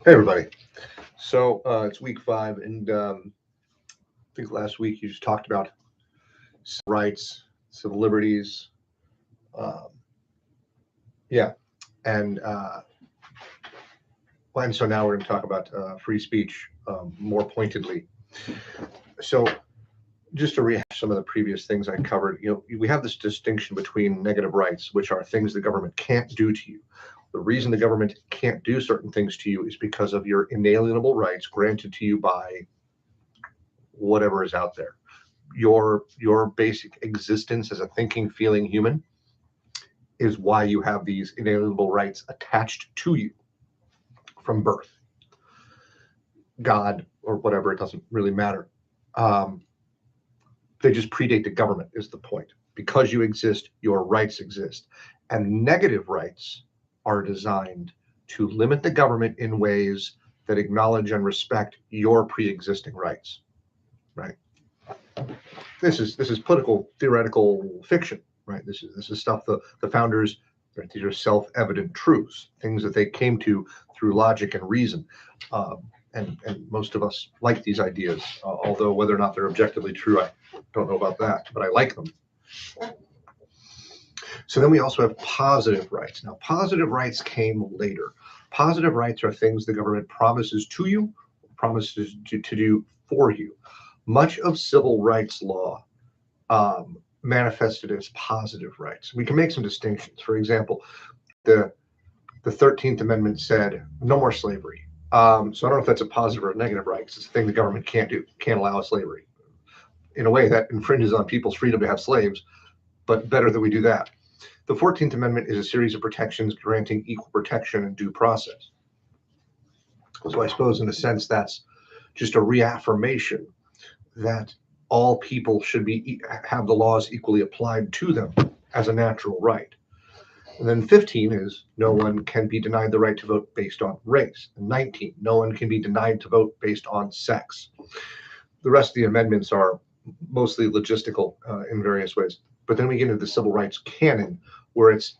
Hey, everybody. So it's week 5, and I think last week you just talked about civil rights, civil liberties. Um, yeah, and well, and so now we're going to talk about free speech more pointedly. So just to rehash some of the previous things I covered, we have this distinction between negative rights, which are things the government can't do to you. The reason the government can't do certain things to you is because of your inalienable rights granted to you by whatever is out there. Your basic existence as a thinking, feeling human is why you have these inalienable rights attached to you from birth. God or whatever, it doesn't really matter. They just predate the government, is the point. Because you exist, your rights exist. And negative rights are designed to limit the government in ways that acknowledge and respect your pre-existing rights. Right? This is political theoretical fiction, right? This is stuff the founders, right? These are self-evident truths, things that they came to through logic and reason. And most of us like these ideas, although whether or not they're objectively true, I don't know about that, but I like them. So then we also have positive rights. Now, positive rights came later. Positive rights are things the government promises to you, promises to do for you. Much of civil rights law manifested as positive rights. We can make some distinctions. For example, the 13th Amendment said no more slavery. So I don't know if that's a positive or a negative right, because it's a thing the government can't do, can't allow slavery. In a way, that infringes on people's freedom to have slaves, but better that we do that. The 14th Amendment is a series of protections granting equal protection and due process. So I suppose, in a sense, that's just a reaffirmation that all people should have the laws equally applied to them as a natural right. And then 15 is no one can be denied the right to vote based on race. And 19, no one can be denied to vote based on sex. The rest of the amendments are mostly logistical in various ways. But then we get into the civil rights canon, where it's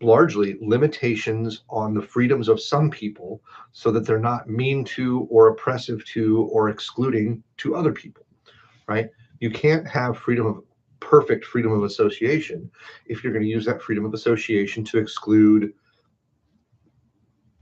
largely limitations on the freedoms of some people so that they're not mean to or oppressive to or excluding to other people, right? You can't have perfect freedom of association if you're going to use that freedom of association to exclude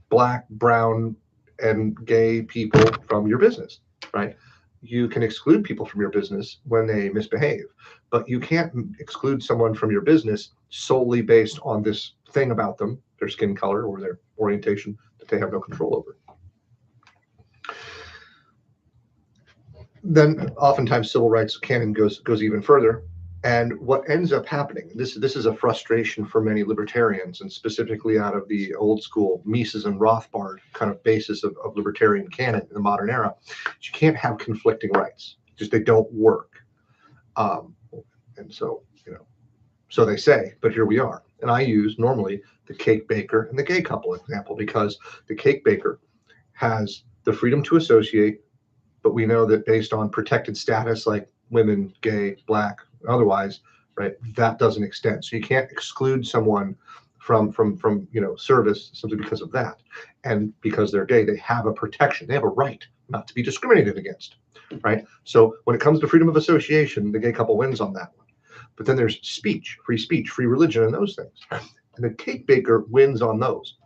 Black, brown, and gay people from your business, right? You can exclude people from your business when they misbehave, but you can't exclude someone from your business solely based on this thing about them, their skin color or their orientation, that they have no control over. Then oftentimes civil rights canon goes even further. And what ends up happening, this is a frustration for many libertarians, and specifically out of the old school Mises and Rothbard kind of basis of libertarian canon in the modern era, you can't have conflicting rights. Just they don't work. And so, so they say, but here we are. And I use normally the cake baker and the gay couple example, because the cake baker has the freedom to associate, but we know that based on protected status like women, gay, Black, otherwise, right, that doesn't extend. So you can't exclude someone from service simply because of that. And because they're gay, they have a protection. They have a right not to be discriminated against, right? So when it comes to freedom of association, the gay couple wins on that one. But then there's speech, free religion, and those things. And the cake baker wins on those.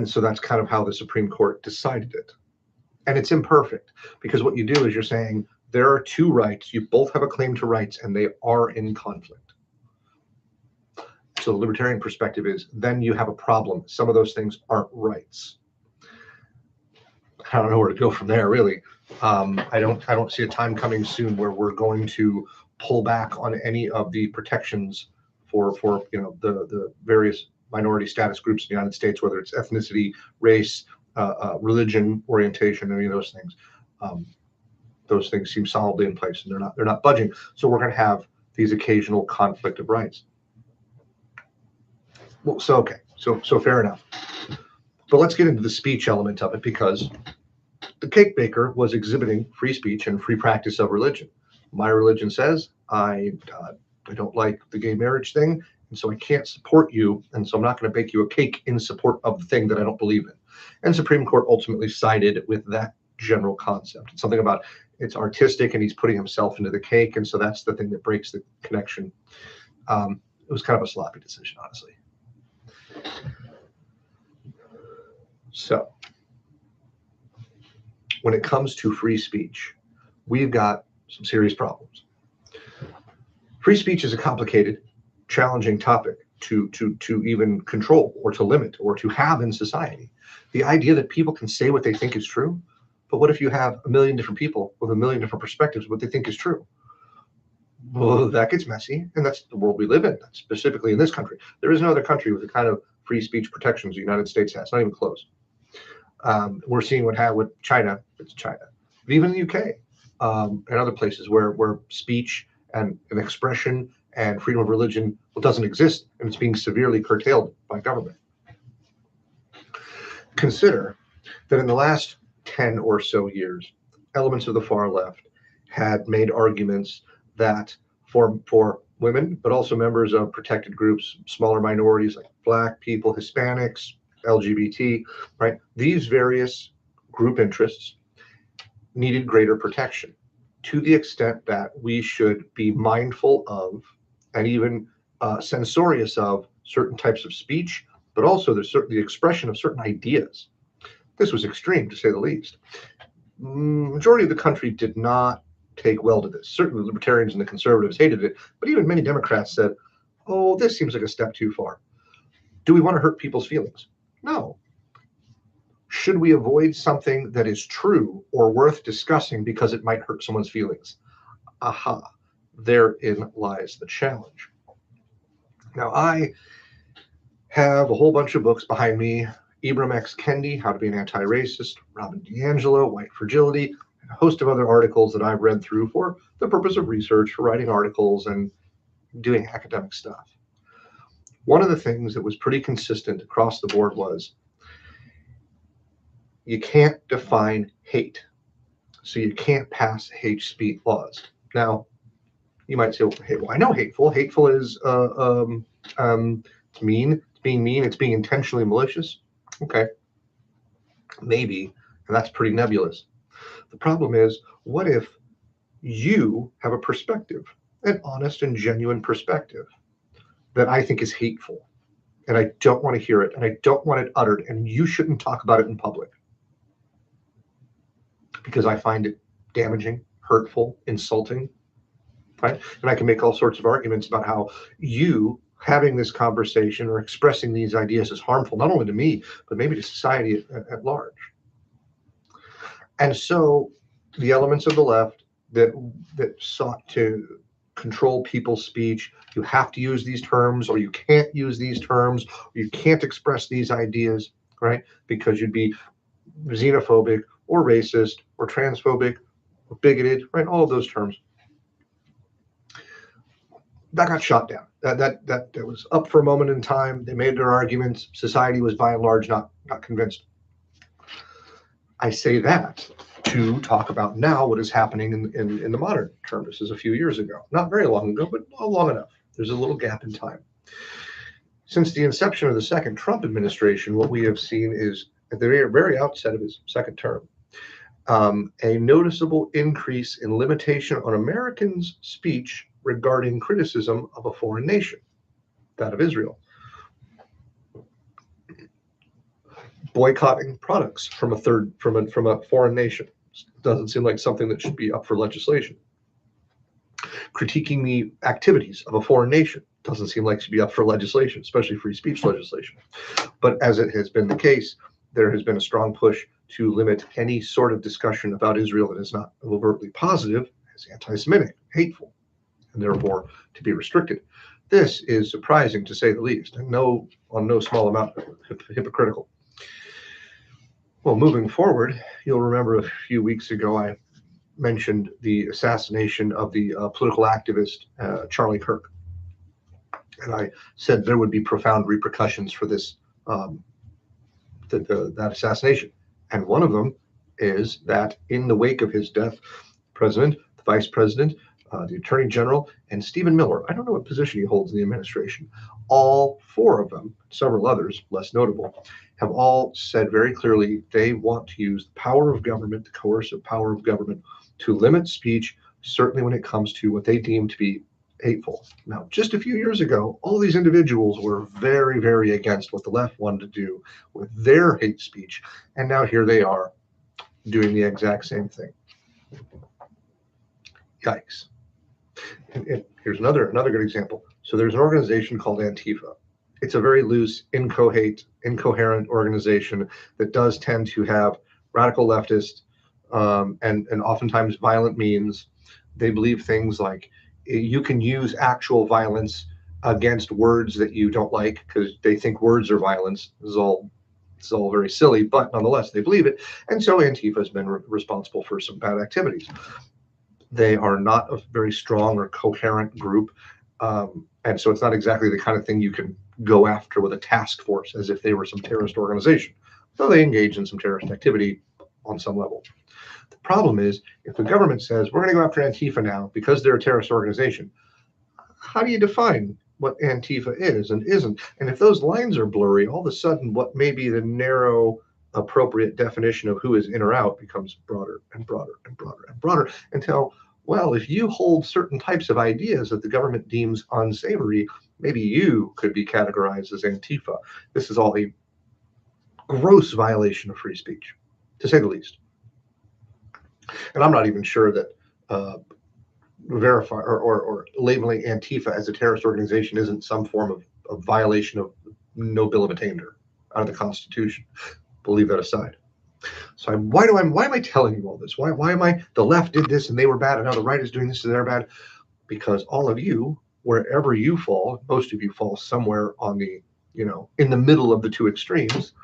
So that's kind of how the Supreme Court decided it. And it's imperfect, because what you do is you're saying there are two rights, you both have a claim to rights, and they are in conflict. So the libertarian perspective is then you have a problem. Some of those things aren't rights. I don't know where to go from there, really. I don't see a time coming soon where we're going to pull back on any of the protections for the various minority status groups in the United States, whether it's ethnicity, race, religion, orientation, any of those things. Those things seem solidly in place, and they're not budging. So we're going to have these occasional conflict of rights. Well, so fair enough. But let's get into the speech element of it, because the cake baker was exhibiting free speech and free practice of religion. My religion says I don't like the gay marriage thing, and so I can't support you, and so I'm not going to bake you a cake in support of the thing that I don't believe in. And Supreme Court ultimately sided with that general concept. It's something about it's artistic and he's putting himself into the cake. And so that's the thing that breaks the connection. It was kind of a sloppy decision, honestly. So when it comes to free speech, we've got some serious problems. Free speech is a complicated, challenging topic to even control or to limit or to have in society. The idea that people can say what they think is true, but what if you have a million different people with a million different perspectives, what they think is true? Well, that gets messy, and that's the world we live in, specifically in this country. There is no other country with the kind of free speech protections the United States has, not even close. We're seeing what China, it's China, but even the UK and other places where speech and expression and freedom of religion doesn't exist, and it's being severely curtailed by government. Consider that in the last 10 or so years, elements of the far left had made arguments that for women, but also members of protected groups, smaller minorities like Black people, Hispanics, LGBT, right? These various group interests needed greater protection to the extent that we should be mindful of and even censorious of certain types of speech, but also the expression of certain ideas. This was extreme, to say the least. Majority of the country did not take well to this. Certainly the libertarians and the conservatives hated it, but even many Democrats said, oh, this seems like a step too far. Do we want to hurt people's feelings? No. Should we avoid something that is true or worth discussing because it might hurt someone's feelings? Aha, therein lies the challenge. Now, I have a whole bunch of books behind me. Ibram X. Kendi, How to Be an Anti-Racist, Robin DiAngelo, White Fragility, and a host of other articles that I've read through for the purpose of research, for writing articles and doing academic stuff. One of the things that was pretty consistent across the board was you can't define hate, so you can't pass hate speech laws. Now, you might say, well, I know hateful. Hateful is it's mean. It's being mean. It's being intentionally malicious. Okay, maybe, and that's pretty nebulous. The problem is, what if you have a perspective, an honest and genuine perspective that I think is hateful, and I don't want to hear it, and I don't want it uttered, and you shouldn't talk about it in public because I find it damaging, hurtful, insulting, right? And I can make all sorts of arguments about how you having this conversation or expressing these ideas is harmful, not only to me, but maybe to society at large. And so the elements of the left that sought to control people's speech, you have to use these terms, or you can't use these terms, or you can't express these ideas, right? Because you'd be xenophobic or racist or transphobic or bigoted, right? All of those terms. That got shot down. That was up for a moment in time. They made their arguments. Society was by and large not convinced. I say that to talk about now what is happening in the modern term. This is a few years ago, not very long ago, but long enough. There's a little gap in time. Since the inception of the second Trump administration, what we have seen is at the very outset of his second term, a noticeable increase in limitation on Americans' speech regarding criticism of a foreign nation, that of Israel. Boycotting products from a foreign nation doesn't seem like something that should be up for legislation. Critiquing the activities of a foreign nation doesn't seem like it should be up for legislation, especially free speech legislation. But as it has been the case, there has been a strong push to limit any sort of discussion about Israel that is not overtly positive as anti-Semitic, hateful, and therefore to be restricted. This is surprising, to say the least, and on no small amount hypocritical. Well, moving forward, you'll remember a few weeks ago I mentioned the assassination of the political activist Charlie Kirk, and I said there would be profound repercussions for this that assassination. And one of them is that in the wake of his death, the president, the vice president, the Attorney General, and Stephen Miller. I don't know what position he holds in the administration. All four of them, several others less notable, have all said very clearly they want to use the power of government, the coercive power of government, to limit speech, certainly when it comes to what they deem to be hateful. Now, just a few years ago, all these individuals were very, very against what the left wanted to do with their hate speech, and now here they are doing the exact same thing. Yikes. And here's another good example. So there's an organization called Antifa. It's a very loose, incoherent organization that does tend to have radical leftists and oftentimes violent means. They believe things like you can use actual violence against words that you don't like because they think words are violence. It's all very silly, but nonetheless, they believe it. And so Antifa has been responsible for some bad activities. They are not a very strong or coherent group. And so it's not exactly the kind of thing you can go after with a task force as if they were some terrorist organization. Though they engage in some terrorist activity on some level. The problem is if the government says we're going to go after Antifa now because they're a terrorist organization, how do you define what Antifa is and isn't? And if those lines are blurry, all of a sudden what may be the narrow appropriate definition of who is in or out becomes broader and broader and broader and broader until, well, if you hold certain types of ideas that the government deems unsavory, maybe you could be categorized as Antifa. This is all a gross violation of free speech, to say the least. And I'm not even sure that verify or labeling Antifa as a terrorist organization isn't some form of violation of no bill of attainder out of the Constitution. We'll leave that aside. So why am I telling you all this? Why am I, the left did this and they were bad and now the right is doing this and they're bad? Because all of you, wherever you fall, most of you fall somewhere on the, in the middle of the two extremes,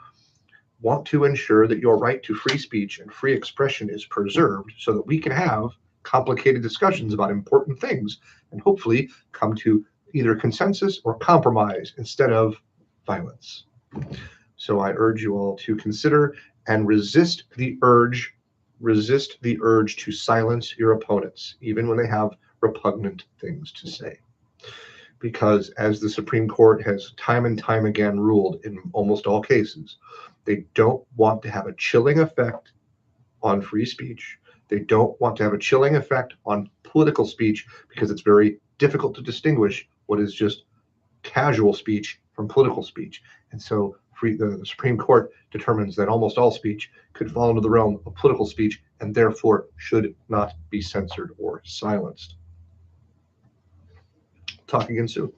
want to ensure that your right to free speech and free expression is preserved so that we can have complicated discussions about important things and hopefully come to either consensus or compromise instead of violence. So I urge you all to consider and resist the urge to silence your opponents, even when they have repugnant things to say. Because as the Supreme Court has time and time again ruled in almost all cases, they don't want to have a chilling effect on free speech. They don't want to have a chilling effect on political speech because it's very difficult to distinguish what is just casual speech from political speech. And so the Supreme Court determines that almost all speech could fall into the realm of political speech and therefore should not be censored or silenced. Talk again soon.